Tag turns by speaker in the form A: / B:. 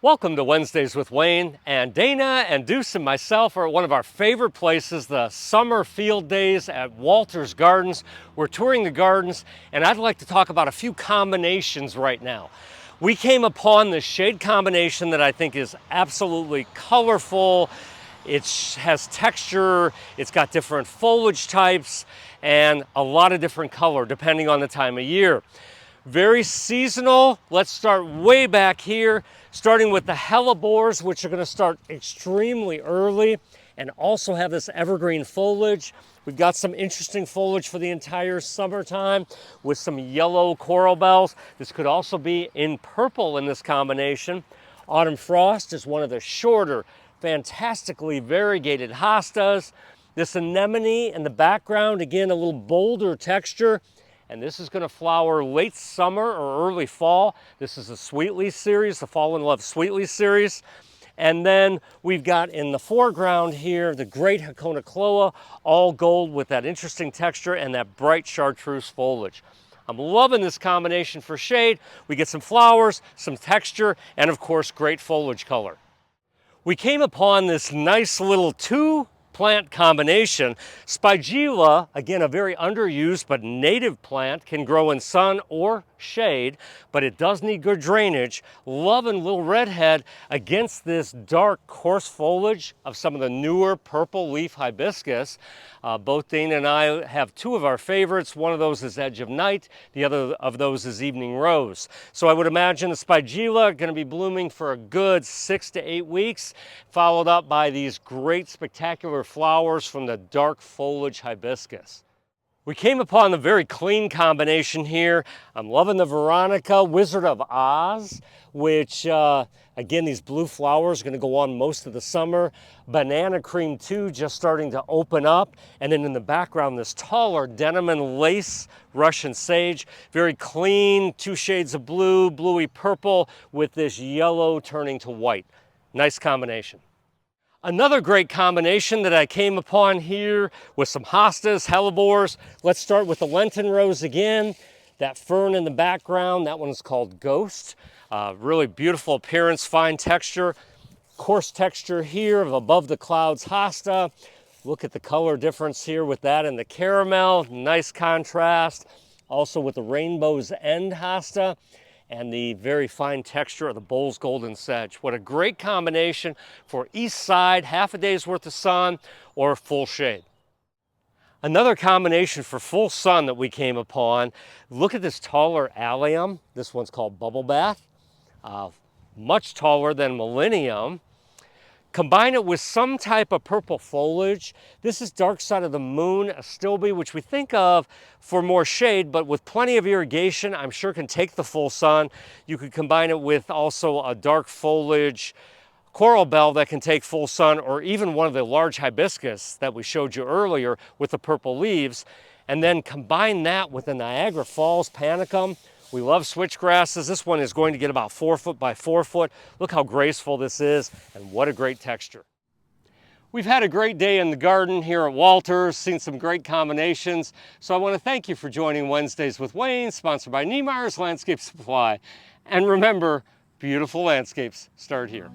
A: Welcome to Wednesdays with Wayne, and Dana and Deuce and myself are at one of our favorite places, the summer field days at Walter's Gardens. We're touring the gardens, and I'd like to talk about a few combinations right now. We came upon this shade combination that I think is absolutely colorful. It has texture, it's got different foliage types, and a lot of different color depending on the time of year. Very seasonal. Let's start way back here, starting with the hellebores, which are going to start extremely early and also have this evergreen foliage. We've got some interesting foliage for the entire summertime with some yellow coral bells. This could also be in purple in this combination. Autumn Frost is one of the shorter, fantastically variegated hostas. This anemone in the background, again, a little bolder texture. And this is going to flower late summer or early fall. This is the Sweetleaf series, the Fall in Love Sweetleaf series. And then we've got in the foreground here, the great Haconocloa, all gold with that interesting texture and that bright chartreuse foliage. I'm loving this combination for shade. We get some flowers, some texture, and of course, great foliage color. We came upon this nice little two-plant combination. Spila, again, a very underused but native plant, can grow in sun or shade, but it does need good drainage. Loving little redhead against this dark coarse foliage of some of the newer purple leaf hibiscus. Both Dana and I have two of our favorites. One of those is Edge of Night. The other of those is Evening Rose. So I would imagine the Spila going to be blooming for a good 6 to 8 weeks, followed up by these great spectacular flowers from the dark foliage hibiscus. We came upon a very clean combination here. I'm loving the Veronica Wizard of Oz, which again, these blue flowers are going to go on most of the summer. Banana Cream 2 just starting to open up. And then in the background, this taller denim and lace Russian sage. Very clean, two shades of blue, bluey purple with this yellow turning to white. Nice combination. Another great combination that I came upon here with some hostas, hellebores. Let's start with the Lenten rose again. That fern in the background, that one is called Ghost. Really beautiful appearance, fine texture. Coarse texture here of Above the Clouds hosta. Look at the color difference here with that and the caramel. Nice contrast. Also with the Rainbow's End hosta and the very fine texture of the Bowles Golden Sedge. What a great combination for east side, half a day's worth of sun, or full shade. Another combination for full sun that we came upon, look at this taller allium. This one's called Bubble Bath, much taller than Millennium. Combine it with some type of purple foliage. This is Dark Side of the Moon, a Stilby, which we think of for more shade, but with plenty of irrigation, I'm sure can take the full sun. You could combine it with also a dark foliage coral bell that can take full sun, or even one of the large hibiscus that we showed you earlier with the purple leaves, and then combine that with the Niagara Falls panicum. We love switchgrasses. This one is going to get about 4 foot by 4 foot. Look how graceful this is, and what a great texture. We've had a great day in the garden here at Walter's, seen some great combinations. So I want to thank you for joining Wednesdays with Wayne, sponsored by Niemeyer's Landscape Supply. And remember, beautiful landscapes start here.